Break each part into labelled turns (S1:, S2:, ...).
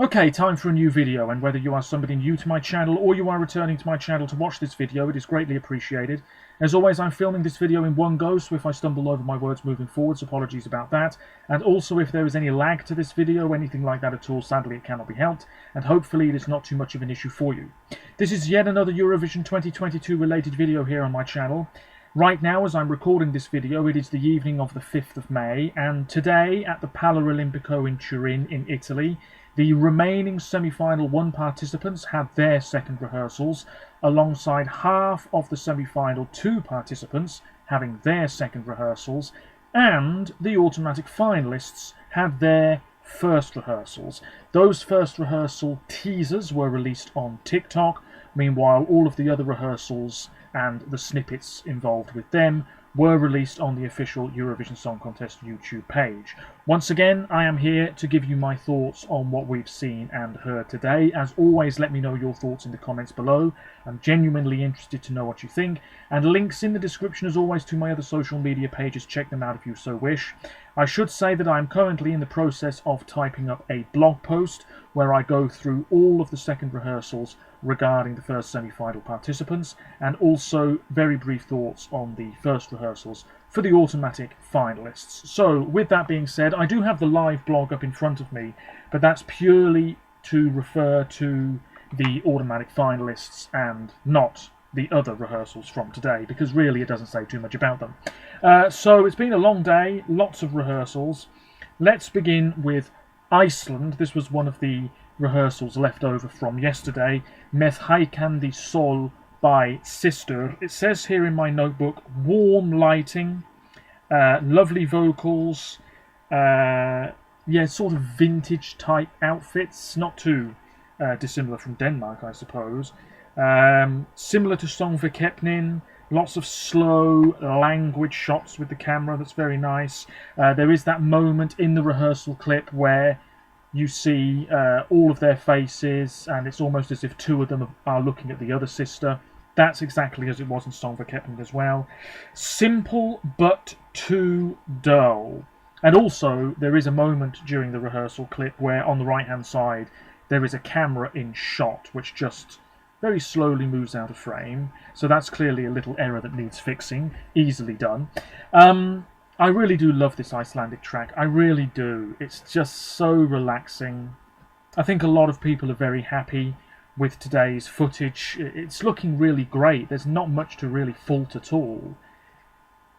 S1: Okay, time for a new video, and whether you are somebody new to my channel or you are returning to my channel to watch this video, it is greatly appreciated. As always, I'm filming this video in one go, so if I stumble over my words moving forwards, apologies about that. And also, if there is any lag to this video, anything like that at all, sadly it cannot be helped, and hopefully it is not too much of an issue for you. This is yet another Eurovision 2022 related video here on my channel. Right now, as I'm recording this video, it is the evening of the 5th of May, and today at the Palarolimpico in Turin in Italy, the remaining semi-final 1 participants had their second rehearsals, alongside half of the semi-final 2 participants having their second rehearsals, and the automatic finalists had their first rehearsals. Those first rehearsal teasers were released on TikTok. Meanwhile, all of the other rehearsals and the snippets involved with them were released on the official Eurovision Song Contest YouTube page. Once again, I am here to give you my thoughts on what we've seen and heard today. As always, let me know your thoughts in the comments below. I'm genuinely interested to know what you think, and links in the description as always to my other social media pages. Check them out if you so wish. I should say that I'm currently in the process of typing up a blog post where I go through all of the second rehearsals regarding the first semi-final participants, and also very brief thoughts on the first rehearsals for the automatic finalists. So with that being said, I do have the live blog up in front of me, but that's purely to refer to the automatic finalists and not the other rehearsals from today, because really it doesn't say too much about them. So it's been a long day, lots of rehearsals. Let's begin with Iceland. This was one of the rehearsals left over from yesterday. Með hækkandi sól by Sister. It says here in my notebook, warm lighting, lovely vocals, yeah, sort of vintage type outfits, not too dissimilar from Denmark, I suppose. Similar to Song for Kepnin, lots of slow, languid shots with the camera, that's very nice. There is that moment in the rehearsal clip where you see all of their faces, and it's almost as if 2 of them are looking at the other sister. That's exactly as it was in Song for Kepnin as well. Simple, but too dull. And also, there is a moment during the rehearsal clip where, on the right-hand side, there is a camera in shot, which just very slowly moves out of frame. So that's clearly a little error that needs fixing. Easily done. I really do love this Icelandic track. I really do. It's just so relaxing. I think a lot of people are very happy with today's footage. It's looking really great. There's not much to really fault at all.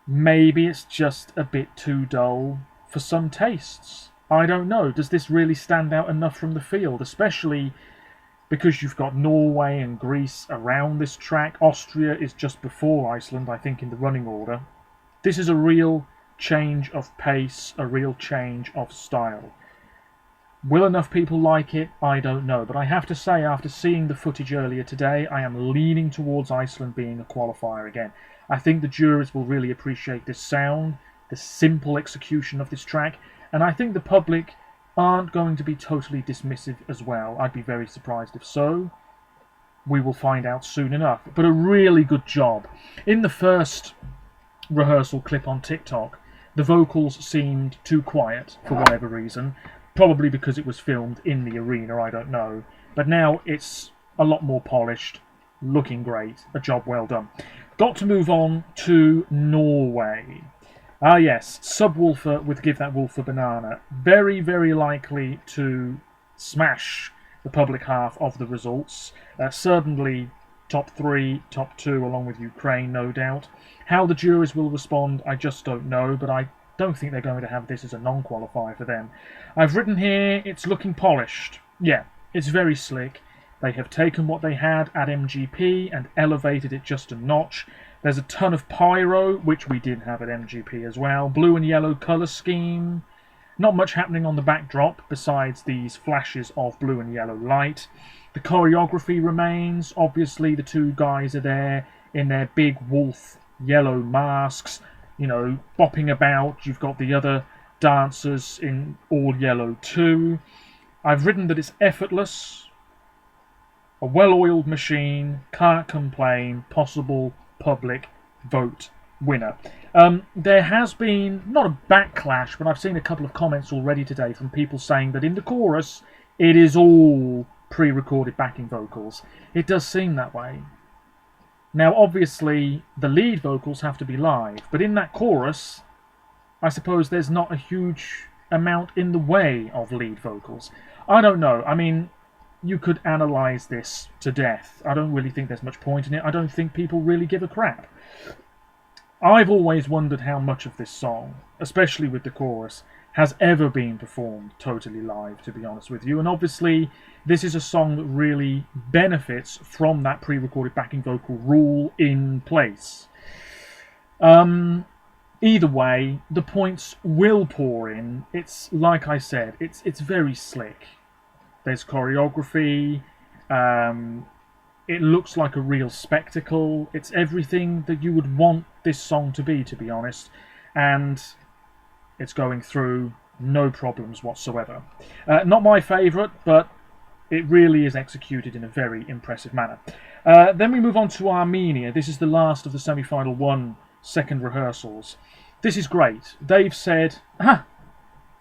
S1: Maybe it's just a bit too dull for some tastes. I don't know. Does this really stand out enough from the field? Especially because you've got Norway and Greece around this track. Austria is just before Iceland, I think, in the running order. This is a real change of pace, a real change of style. Will enough people like it? I don't know, but I have to say, after seeing the footage earlier today, I am leaning towards Iceland being a qualifier again. I think the juries will really appreciate this sound, the simple execution of this track, and I think the public aren't going to be totally dismissive as well. I'd be very surprised if so. We will find out soon enough, but a really good job. In the first rehearsal clip on TikTok, the vocals seemed too quiet for whatever reason, probably because it was filmed in the arena, I don't know. But now it's a lot more polished, looking great, a job well done. Got to move on to Norway. Ah yes, Subwoofer with Give That Wolf a Banana. Very, very likely to smash the public half of the results. Certainly top 3, top 2, along with Ukraine, no doubt. How the juries will respond, I just don't know, but I don't think they're going to have this as a non-qualifier for them. I've written here, it's looking polished. Yeah, it's very slick. They have taken what they had at MGP and elevated it just a notch. There's a ton of pyro, which we did have at MGP as well. Blue and yellow colour scheme. Not much happening on the backdrop besides these flashes of blue and yellow light. The choreography remains. Obviously, the 2 guys are there in their big wolf yellow masks, you know, bopping about. You've got the other dancers in all yellow too. I've written that it's effortless, a well-oiled machine, can't complain, possible public vote winner. There has been, not a backlash, but I've seen a couple of comments already today from people saying that in the chorus it is all pre-recorded backing vocals. It does seem that way. Now, obviously, the lead vocals have to be live, but in that chorus, I suppose there's not a huge amount in the way of lead vocals. I don't know. I mean, you could analyse this to death. I don't really think there's much point in it. I don't think people really give a crap. I've always wondered how much of this song, especially with the chorus, has ever been performed totally live, to be honest with you. And obviously, this is a song that really benefits from that pre-recorded backing vocal rule in place. Either way, the points will pour in. It's, like I said, it's very slick. There's choreography. It looks like a real spectacle. It's everything that you would want this song to be honest. And it's going through, no problems whatsoever. Not my favourite, but it really is executed in a very impressive manner. Then we move on to Armenia. This is the last of the semi-final 1 second rehearsals. This is great. They've said,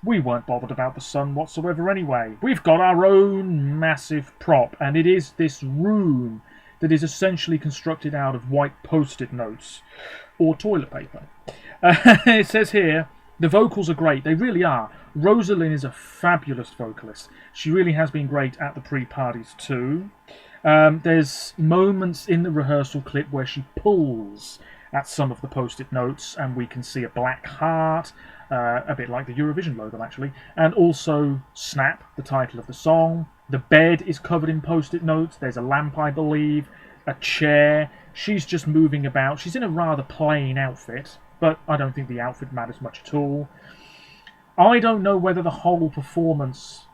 S1: we weren't bothered about the sun whatsoever anyway. We've got our own massive prop, and it is this room that is essentially constructed out of white post-it notes or toilet paper. It says here, the vocals are great. They really are. Rosalind is a fabulous vocalist. She really has been great at the pre-parties too. There's moments in the rehearsal clip where she pulls at some of the post-it notes, and we can see a black heart, a bit like the Eurovision logo actually, and also Snap, the title of the song. The bed is covered in post-it notes. There's a lamp, I believe, a chair. She's just moving about. She's in a rather plain outfit, but I don't think the outfit matters much at all. I don't know whether the whole performance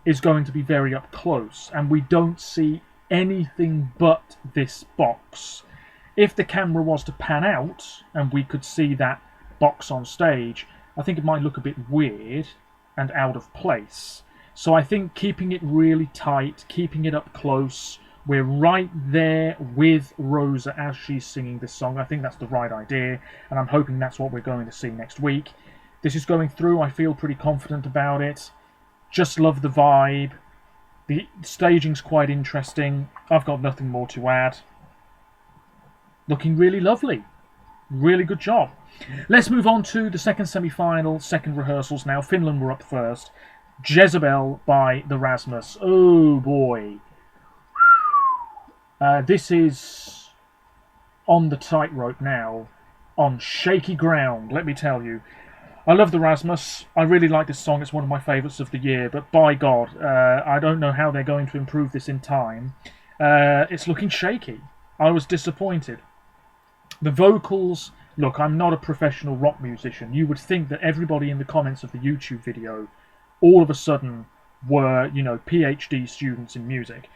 S1: is going to be very up close, and we don't see anything but this box. If the camera was to pan out and we could see that box on stage, I think it might look a bit weird and out of place. So I think keeping it really tight, keeping it up close, we're right there with Rosa as she's singing this song. I think that's the right idea, and I'm hoping that's what we're going to see next week. This is going through. I feel pretty confident about it. Just love the vibe. The staging's quite interesting. I've got nothing more to add. Looking really lovely. Really good job. Let's move on to the second semi-final, second rehearsals now. Finland were up first. Jezebel by the Rasmus. Oh boy. This is on the tightrope now, on shaky ground, let me tell you. I love the Rasmus. I really like this song. It's one of my favourites of the year, but by God, I don't know how they're going to improve this in time. It's looking shaky. I was disappointed. The vocals, look, I'm not a professional rock musician. You would think that everybody in the comments of the YouTube video all of a sudden were, you know, PhD students in music.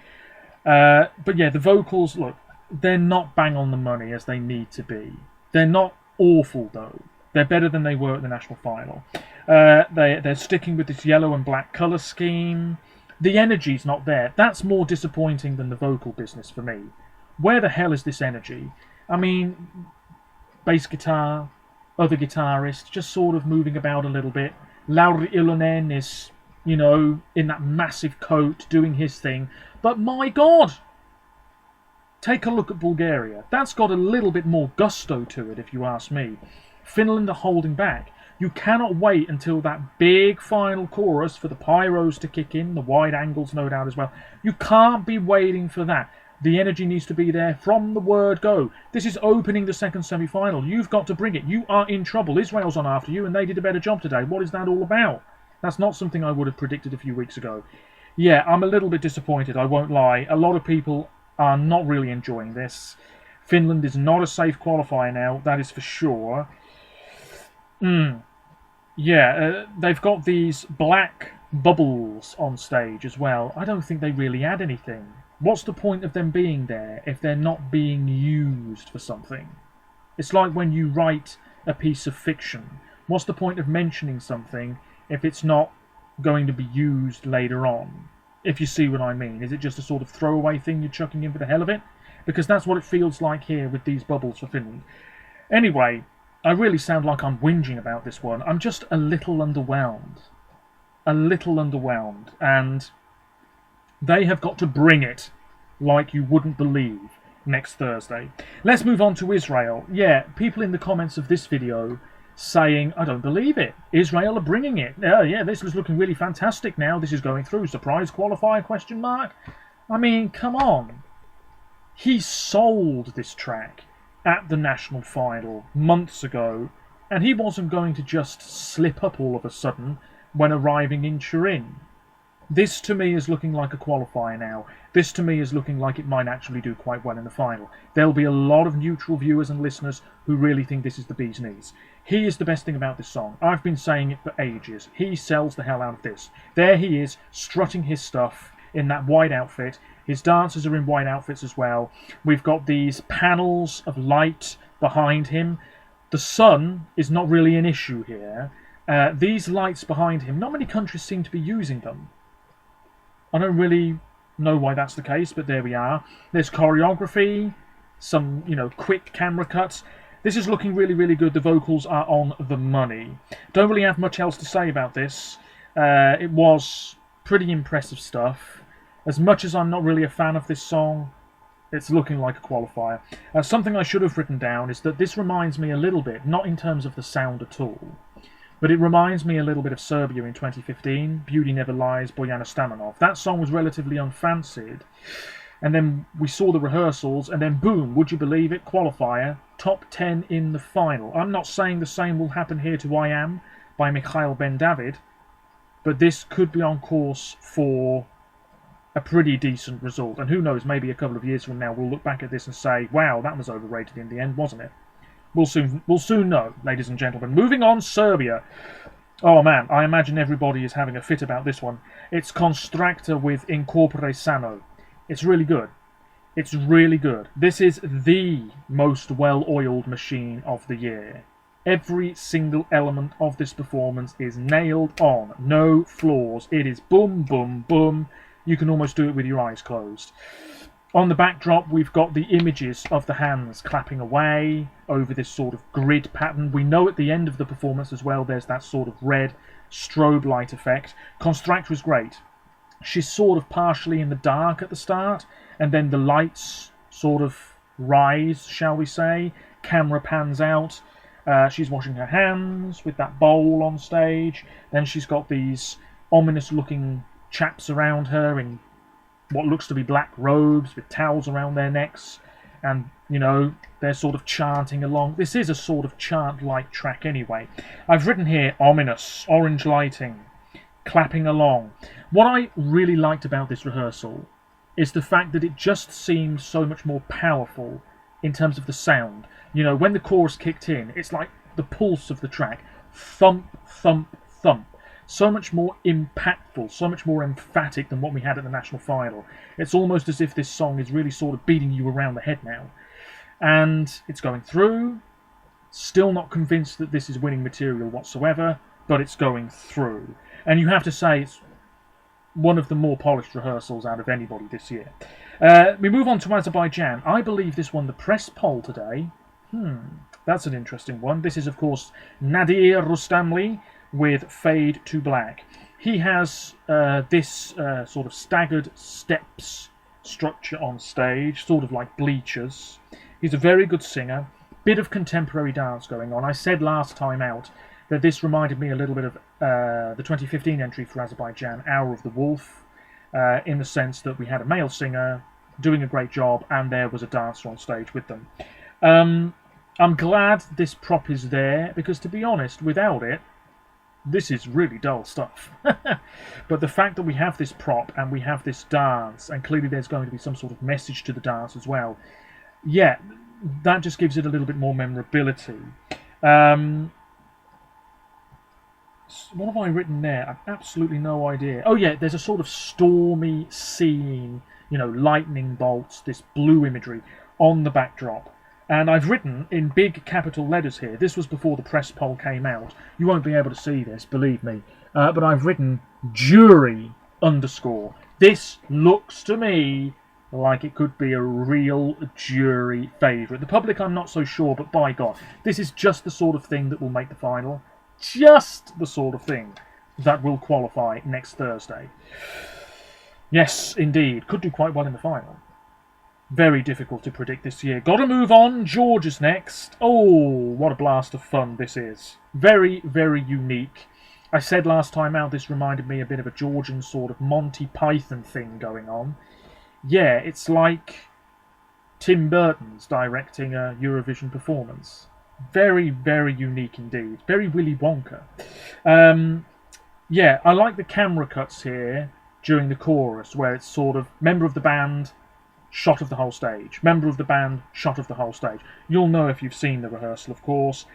S1: But yeah, the vocals, look, they're not bang on the money as they need to be. They're not awful, though. They're better than they were at the national final. They're sticking with this yellow and black colour scheme. The energy's not there. That's more disappointing than the vocal business for me. Where the hell is this energy? I mean, bass guitar, other guitarist, just sort of moving about a little bit. Lauri Ilonen is, you know, in that massive coat, doing his thing. But my God! Take a look at Bulgaria. That's got a little bit more gusto to it, if you ask me. Finland are holding back. You cannot wait until that big final chorus for the pyros to kick in, the wide angles no doubt as well. You can't be waiting for that. The energy needs to be there from the word go. This is opening the second semi-final. You've got to bring it. You are in trouble. Israel's on after you, and they did a better job today. What is that all about? That's not something I would have predicted a few weeks ago. Yeah, I'm a little bit disappointed, I won't lie. A lot of people are not really enjoying this. Finland is not a safe qualifier now, that is for sure. Yeah, they've got these black bubbles on stage as well. I don't think they really add anything. What's the point of them being there if they're not being used for something? It's like when you write a piece of fiction. What's the point of mentioning something if it's not going to be used later on? If you see what I mean. Is it just a sort of throwaway thing you're chucking in for the hell of it? Because that's what it feels like here with these bubbles for Finland. Anyway, I really sound like I'm whinging about this one. I'm just a little underwhelmed. A little underwhelmed. And They have got to bring it like you wouldn't believe next Thursday. Let's move on to Israel. Yeah, people in the comments of this video saying, I don't believe it. Israel are bringing it. Yeah, this is looking really fantastic now. This is going through. Surprise qualifier, question mark. I mean, come on. He sold this track at the national final months ago, and he wasn't going to just slip up all of a sudden when arriving in Turin. This to me is looking like a qualifier now. This to me is looking like it might actually do quite well in the final. There'll be a lot of neutral viewers and listeners who really think this is the bee's knees. He is the best thing about this song. I've been saying it for ages. He sells the hell out of this. There he is, strutting his stuff in that white outfit. His dancers are in white outfits as well. We've got these panels of light behind him. The sun is not really an issue here. These lights behind him, not many countries seem to be using them. I don't really know why that's the case, but there we are. There's choreography, some, quick camera cuts. This is looking really, really good. The vocals are on the money. Don't really have much else to say about this. It was pretty impressive stuff. As much as I'm not really a fan of this song, it's looking like a qualifier. Something I should have written down is that this reminds me a little bit, not in terms of the sound at all, but it reminds me a little bit of Serbia in 2015, Beauty Never Lies, Bojana Stamanov. That song was relatively unfancied, and then we saw the rehearsals, and then boom, would you believe it, qualifier, top 10 in the final. I'm not saying the same will happen here to I Am by Mikhail Ben-David, but this could be on course for a pretty decent result, and who knows, maybe a couple of years from now we'll look back at this and say, wow, that was overrated in the end, wasn't it? We'll soon know, ladies and gentlemen. Moving on, Serbia. Oh man, I imagine everybody is having a fit about this one. It's Constractor with Incorpore Sano. It's really good. It's really good. This is the most well-oiled machine of the year. Every single element of this performance is nailed on. No flaws. It is boom, boom, boom. You can almost do it with your eyes closed. On the backdrop, we've got the images of the hands clapping away over this sort of grid pattern. We know at the end of the performance as well, there's that sort of red strobe light effect. Constractor is great. She's sort of partially in the dark at the start, and then the lights sort of rise, shall we say. Camera pans out. She's washing her hands with that bowl on stage. Then she's got these ominous-looking chaps around her in what looks to be black robes with towels around their necks, and they're sort of chanting along. This is a sort of chant-like track anyway. I've written here ominous, orange lighting, clapping along. What I really liked about this rehearsal is the fact that it just seemed so much more powerful in terms of the sound. When the chorus kicked in, it's like the pulse of the track. Thump, thump, thump. So much more impactful, so much more emphatic than what we had at the national final. It's almost as if this song is really sort of beating you around the head now. And it's going through. Still not convinced that this is winning material whatsoever, but it's going through. And you have to say it's one of the more polished rehearsals out of anybody this year. We move on to Azerbaijan. I believe this won the press poll today. That's an interesting one. This is, of course, Nadir Rustamli with Fade to Black. He has this sort of staggered steps structure on stage, sort of like bleachers. He's a very good singer. Bit of contemporary dance going on. I said last time out that this reminded me a little bit of the 2015 entry for Azerbaijan, Hour of the Wolf, in the sense that we had a male singer doing a great job and there was a dancer on stage with them. I'm glad this prop is there because, to be honest, without it, this is really dull stuff. But the fact that we have this prop and we have this dance, and clearly there's going to be some sort of message to the dance as well, yeah, that just gives it a little bit more memorability. What have I written there? I've absolutely no idea. Oh yeah, there's a sort of stormy scene, lightning bolts, this blue imagery on the backdrop. And I've written in big capital letters here, this was before the press poll came out. You won't be able to see this, believe me. But I've written jury _ This looks to me like it could be a real jury favourite. The public, I'm not so sure, but by God, this is just the sort of thing that will make the final. Just the sort of thing that will qualify next Thursday. Yes, indeed. Could do quite well in the final. Very difficult to predict this year. Gotta move on. Georgia's next. Oh, what a blast of fun this is. Very, very unique. I said last time out this reminded me a bit of a Georgian sort of Monty Python thing going on. Yeah, it's like Tim Burton's directing a Eurovision performance. Very, very unique indeed. Very Willy Wonka. Yeah, I like the camera cuts here during the chorus where it's sort of member of the band, shot of the whole stage. Member of the band, shot of the whole stage. You'll know if you've seen the rehearsal, of course.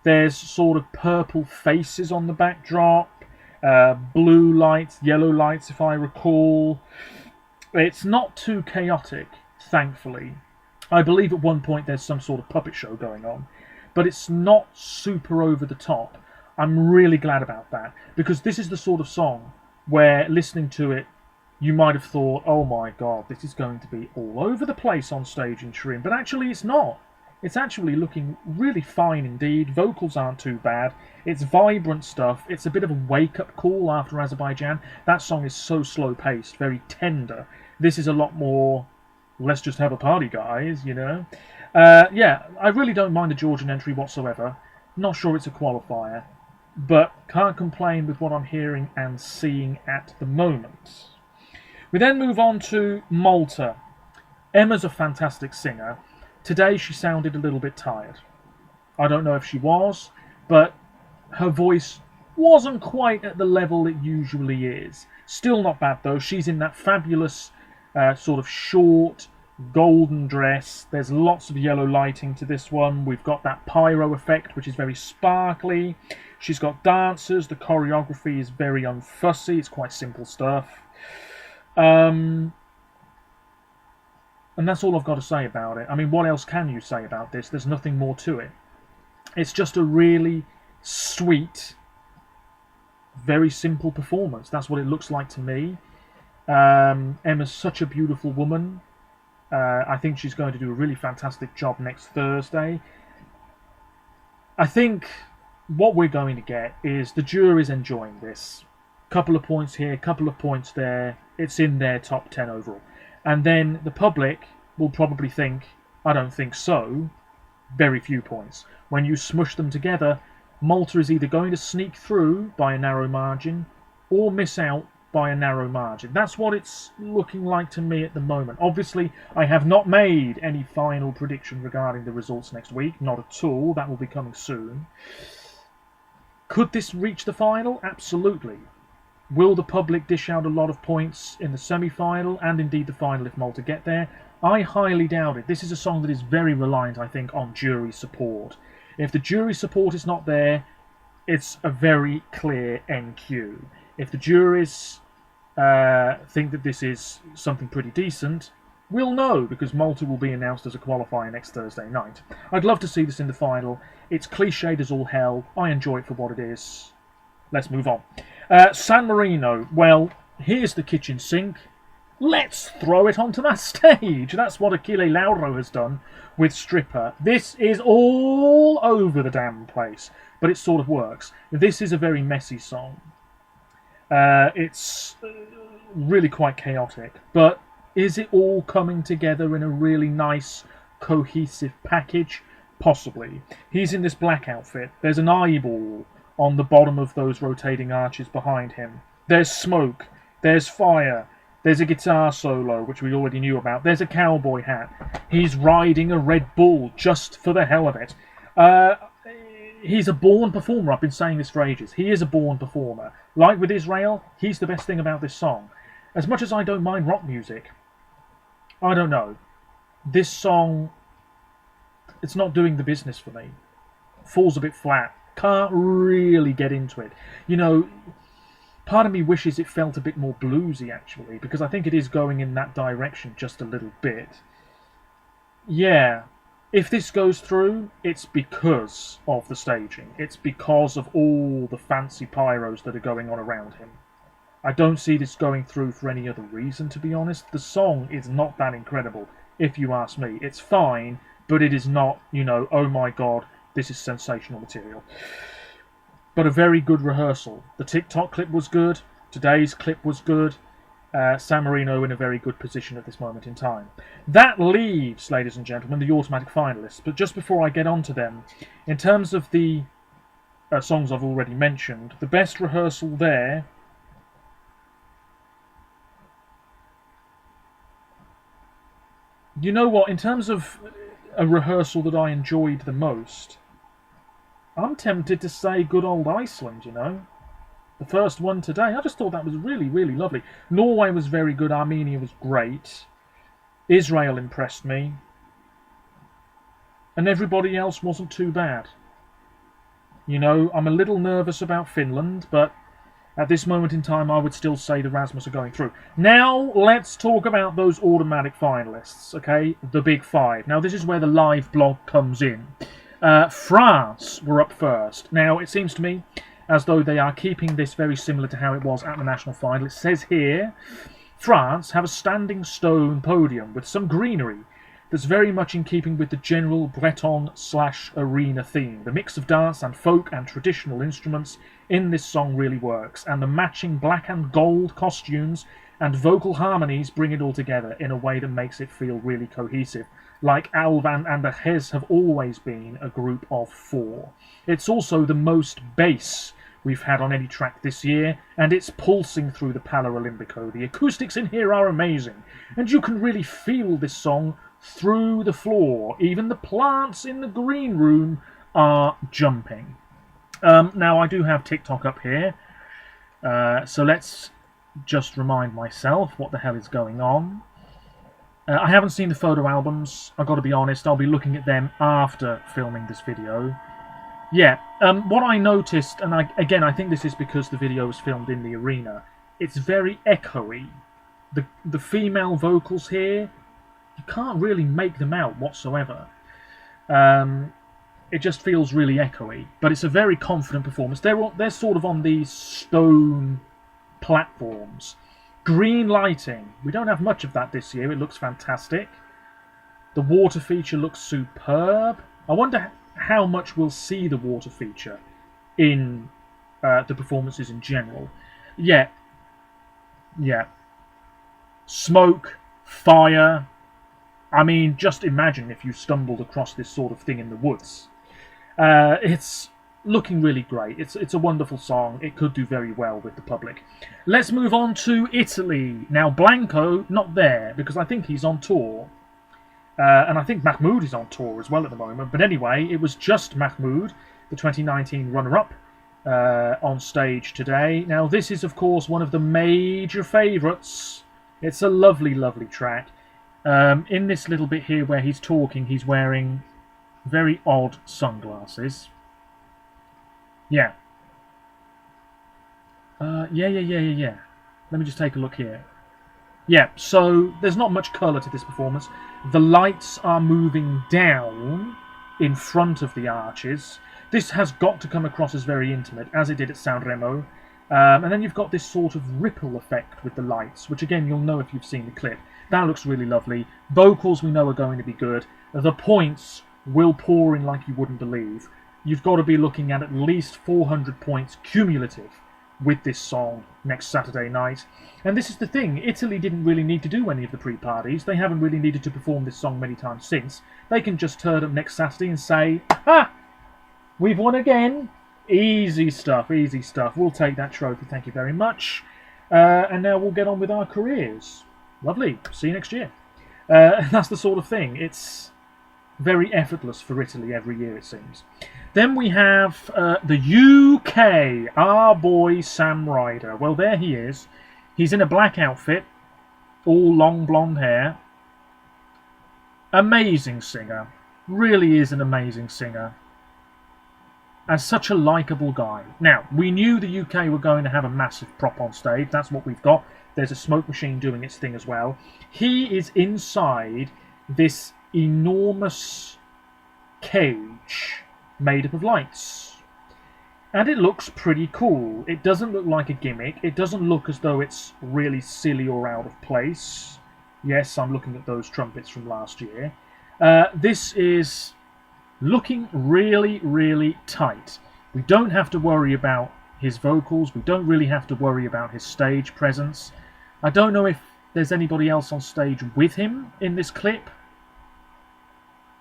S1: There's sort of purple faces on the backdrop, blue lights, yellow lights, if I recall. It's not too chaotic, thankfully. I believe at one point there's some sort of puppet show going on, but it's not super over the top. I'm really glad about that, because this is the sort of song where, listening to it, you might have thought, oh my god, this is going to be all over the place on stage in Turin, but actually it's not. It's actually looking really fine indeed. Vocals aren't too bad. It's vibrant stuff. It's a bit of a wake-up call after Azerbaijan. That song is so slow-paced, very tender. This is a lot more, let's just have a party, guys, you know. Yeah, I really don't mind the Georgian entry whatsoever. Not sure it's a qualifier, but can't complain with what I'm hearing and seeing at the moment. We then move on to Malta. Emma's a fantastic singer. Today she sounded a little bit tired. I don't know if she was, but her voice wasn't quite at the level it usually is. Still not bad though. She's in that fabulous sort of short golden dress. There's lots of yellow lighting to this one. We've got that pyro effect, which is very sparkly. She's got dancers. The choreography is very unfussy. It's quite simple stuff. And that's all I've got to say about it. I mean, what else can you say about this? There's nothing more to it. It's just a really sweet, very simple performance. That's what it looks like to me. Emma's such a beautiful woman. I think she's going to do a really fantastic job next Thursday. I think what we're going to get is the jury's enjoying this. Couple of points here, couple of points there. It's in their top 10 overall. And then the public will probably think, I don't think so. Very few points. When you smush them together, Malta is either going to sneak through by a narrow margin or miss out by a narrow margin. That's what it's looking like to me at the moment. Obviously, I have not made any final prediction regarding the results next week. Not at all. That will be coming soon. Could this reach the final? Absolutely. Will the public dish out a lot of points in the semi-final and indeed the final if Malta get there? I highly doubt it. This is a song that is very reliant, I think, on jury support. If the jury support is not there, it's a very clear NQ. If the juries think that this is something pretty decent, we'll know, because Malta will be announced as a qualifier next Thursday night. I'd love to see this in the final. It's cliched as all hell. I enjoy it for what it is. Let's move on. San Marino. Well, here's the kitchen sink. Let's throw it onto that stage. That's what Achille Lauro has done with Stripper. This is all over the damn place, but it sort of works. This is a very messy song. It's really quite chaotic, but is it all coming together in a really nice, cohesive package? Possibly. He's in this black outfit. There's an eyeball on the bottom of those rotating arches behind him. There's smoke. There's fire. There's a guitar solo, which we already knew about. There's a cowboy hat. He's riding a Red Bull just for the hell of it. He's a born performer. I've been saying this for ages. He is a born performer. Like with Israel, he's the best thing about this song. As much as I don't mind rock music, I don't know. This song, it's not doing the business for me. Falls a bit flat. Can't really get into it. You know, part of me wishes it felt a bit more bluesy, actually, because I think it is going in that direction just a little bit. Yeah, if this goes through, it's because of the staging. It's because of all the fancy pyros that are going on around him. I don't see this going through for any other reason, to be honest. The song is not that incredible, if you ask me. It's fine, but it is not, you know, oh my god, this is sensational material. But a very good rehearsal. The TikTok clip was good. Today's clip was good. San Marino in a very good position at this moment in time. That leaves, ladies and gentlemen, the automatic finalists. But just before I get on to them, in terms of the songs I've already mentioned, the best rehearsal there... You know what, in terms of a rehearsal that I enjoyed the most, I'm tempted to say good old Iceland, you know. The first one today, I just thought that was really, really lovely. Norway was very good, Armenia was great, Israel impressed me, and everybody else wasn't too bad. You know, I'm a little nervous about Finland, but at this moment in time, I would still say the Rasmus are going through. Now, let's talk about those automatic finalists, okay? The big five. Now, this is where the live blog comes in. France were up first. Now, it seems to me as though they are keeping this very similar to how it was at the national final. It says here, France have a standing stone podium with some greenery that's very much in keeping with the general Breton/arena theme. The mix of dance and folk and traditional instruments in this song really works, and the matching black and gold costumes and vocal harmonies bring it all together in a way that makes it feel really cohesive, like Alvan and the Hez have always been a group of four. It's also the most bass we've had on any track this year, and it's pulsing through the Paralimpico. The acoustics in here are amazing, and you can really feel this song through the floor. Even the plants in the green room are jumping. Now, I do have TikTok up here, so let's just remind myself what the hell is going on. I haven't seen the photo albums, I've got to be honest. I'll be looking at them after filming this video. Yeah, what I noticed, and again, I think this is because the video was filmed in the arena, it's very echoey. The female vocals here, you can't really make them out whatsoever. It just feels really echoey, but it's a very confident performance. They're sort of on these stone platforms. Green lighting, we don't have much of that this year. It looks fantastic. The water feature looks superb. I wonder how much we'll see the water feature in the performances in general. Yeah. Smoke, fire. I mean, just imagine if you stumbled across this sort of thing in the woods. It's looking really great. It's a wonderful song. It could do very well with the public. Let's move on to Italy. Now, Blanco, not there, because I think he's on tour. And I think Mahmoud is on tour as well at the moment. But anyway, it was just Mahmoud, the 2019 runner-up, on stage today. Now, this is, of course, one of the major favourites. It's a lovely, lovely track. In this little bit here where he's talking, he's wearing very odd sunglasses. Yeah. Yeah. Let me just take a look here. Yeah, so there's not much colour to this performance. The lights are moving down in front of the arches. This has got to come across as very intimate, as it did at Sanremo. And then you've got this sort of ripple effect with the lights, which again you'll know if you've seen the clip. That looks really lovely. Vocals we know are going to be good. The points will pour in like you wouldn't believe. You've got to be looking at least 400 points cumulative with this song next Saturday night. And this is the thing, Italy didn't really need to do any of the pre-parties. They haven't really needed to perform this song many times since. They can just turn up next Saturday and say, "Ha! We've won again." Easy stuff, easy stuff. We'll take that trophy, thank you very much. And now we'll get on with our careers. Lovely, see you next year. And that's the sort of thing. It's very effortless for Italy every year, it seems. Then we have the UK, our boy Sam Ryder. Well, there he is. He's in a black outfit, all long blonde hair. Amazing singer. Really is an amazing singer. And such a likeable guy. Now, we knew the UK were going to have a massive prop on stage. That's what we've got. There's a smoke machine doing its thing as well. He is inside this enormous cage made up of lights. And it looks pretty cool. It doesn't look like a gimmick. It doesn't look as though it's really silly or out of place. Yes, I'm looking at those trumpets from last year. This is looking really, really tight. We don't have to worry about his vocals. We don't really have to worry about his stage presence. I don't know if there's anybody else on stage with him in this clip.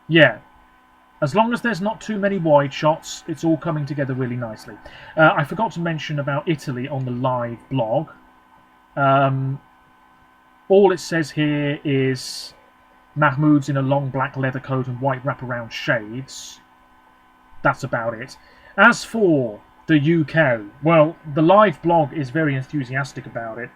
S1: Yeah, as long as there's not too many wide shots, it's all coming together really nicely. I forgot to mention about Italy on the live blog. All it says here is Mahmoud's in a long black leather coat and white wraparound shades. That's about it. As for the UK, well, the live blog is very enthusiastic about it.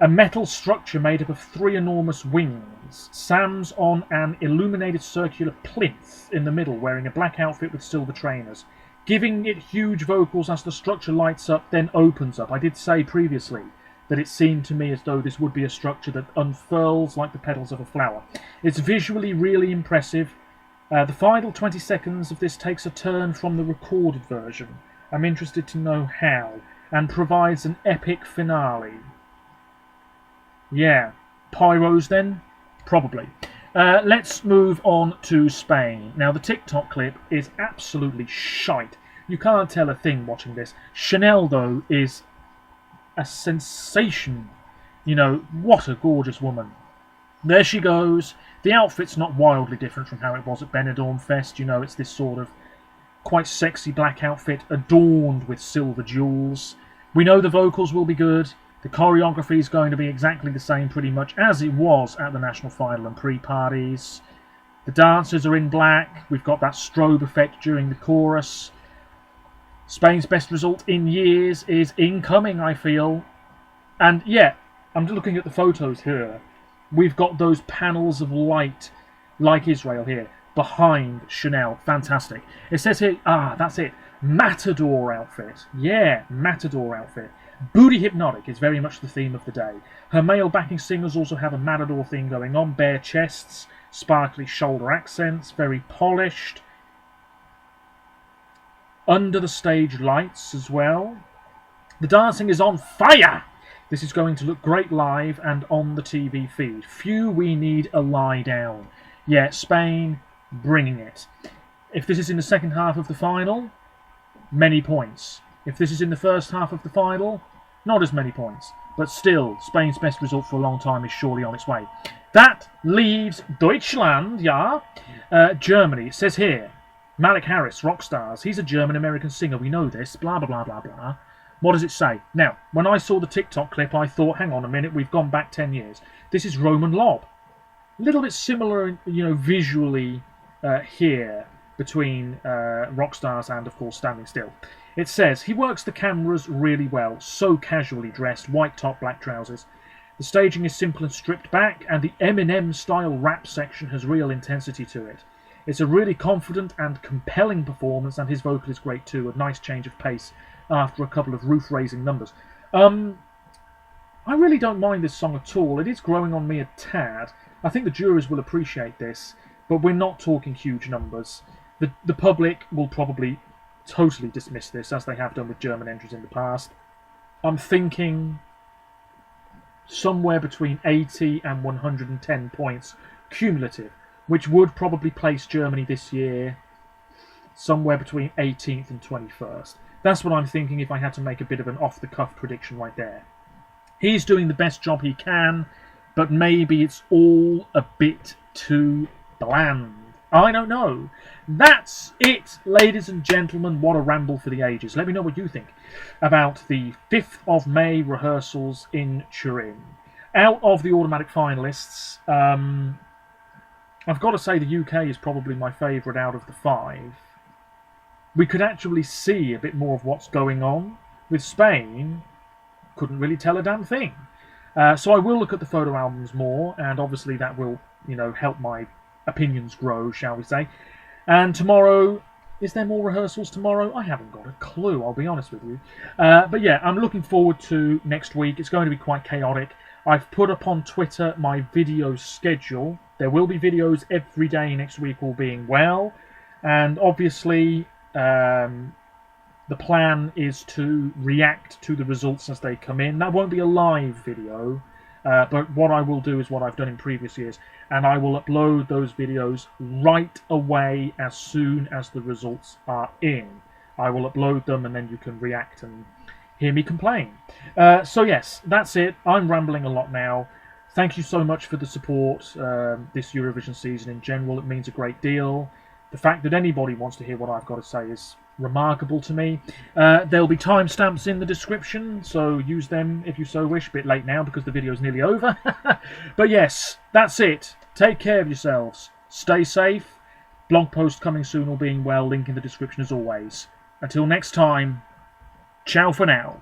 S1: A metal structure made up of 3 enormous wings. Sam's on an illuminated circular plinth in the middle, wearing a black outfit with silver trainers, giving it huge vocals as the structure lights up, then opens up. I did say previously that it seemed to me as though this would be a structure that unfurls like the petals of a flower. It's visually really impressive. The final 20 seconds of this takes a turn from the recorded version. I'm interested to know how, and provides an epic finale. Yeah, pyros then? Probably. Let's move on to Spain. Now, the TikTok clip is absolutely shite. You can't tell a thing watching this. Chanel, though, is a sensation. You know, what a gorgeous woman. There she goes. The outfit's not wildly different from how it was at Benidorm Fest. You know, it's this sort of quite sexy black outfit adorned with silver jewels. We know the vocals will be good. The choreography is going to be exactly the same pretty much as it was at the national final and pre-parties. The dancers are in black. We've got that strobe effect during the chorus. Spain's best result in years is incoming, I feel. And yeah, I'm looking at the photos here. We've got those panels of light, like Israel here, behind Chanel. Fantastic. It says here, that's it. Matador outfit. Yeah, Matador outfit. Booty hypnotic is very much the theme of the day. Her male backing singers also have a Matador thing going on. Bare chests, sparkly shoulder accents, very polished. Under the stage lights as well. The dancing is on fire! This is going to look great live and on the TV feed. Phew, we need a lie down. Yeah, Spain, bringing it. If this is in the second half of the final, many points. If this is in the first half of the final, not as many points. But still, Spain's best result for a long time is surely on its way. That leaves Deutschland, yeah. Germany, it says here, Malik Harris, Rockstars. He's a German-American singer, we know this, blah, blah, blah, blah, blah. What does it say? Now, when I saw the TikTok clip, I thought, hang on a minute, we've gone back 10 years. This is Roman Lob. A little bit similar, you know, visually here between Rockstars and, of course, Standing Still. It says, he works the cameras really well, so casually dressed, white top, black trousers. The staging is simple and stripped back, and the Eminem-style rap section has real intensity to it. It's a really confident and compelling performance, and his vocal is great too, a nice change of pace after a couple of roof-raising numbers. I really don't mind this song at all. It is growing on me a tad. I think the jurors will appreciate this, but we're not talking huge numbers. The public will probably totally dismiss this, as they have done with German entries in the past. I'm thinking somewhere between 80 and 110 points cumulative, which would probably place Germany this year somewhere between 18th and 21st. That's what I'm thinking if I had to make a bit of an off-the-cuff prediction right there. He's doing the best job he can, but maybe it's all a bit too bland. I don't know. That's it, ladies and gentlemen. What a ramble for the ages. Let me know what you think about the 5th of May rehearsals in Turin. Out of the automatic finalists, I've got to say the UK is probably my favourite out of the 5. We could actually see a bit more of what's going on. With Spain, couldn't really tell a damn thing. So I will look at the photo albums more, and obviously that will, you know, help my opinions grow, shall we say. And tomorrow, is there more rehearsals tomorrow? I haven't got a clue, I'll be honest with you. But yeah, I'm looking forward to next week. It's going to be quite chaotic. I've put up on Twitter my video schedule. There will be videos every day next week, all being well. And obviously, the plan is to react to the results as they come in. That won't be a live video, but what I will do is what I've done in previous years, and I will upload those videos right away as soon as the results are in. I will upload them, and then you can react and hear me complain. So yes, that's it. I'm rambling a lot now. Thank you so much for the support this Eurovision season in general. It means a great deal. The fact that anybody wants to hear what I've got to say is remarkable to me. There'll be timestamps in the description, so use them if you so wish. A bit late now because the video is nearly over. But yes, that's it. Take care of yourselves. Stay safe. Blog post coming soon, all being well. Link in the description as always. Until next time, ciao for now.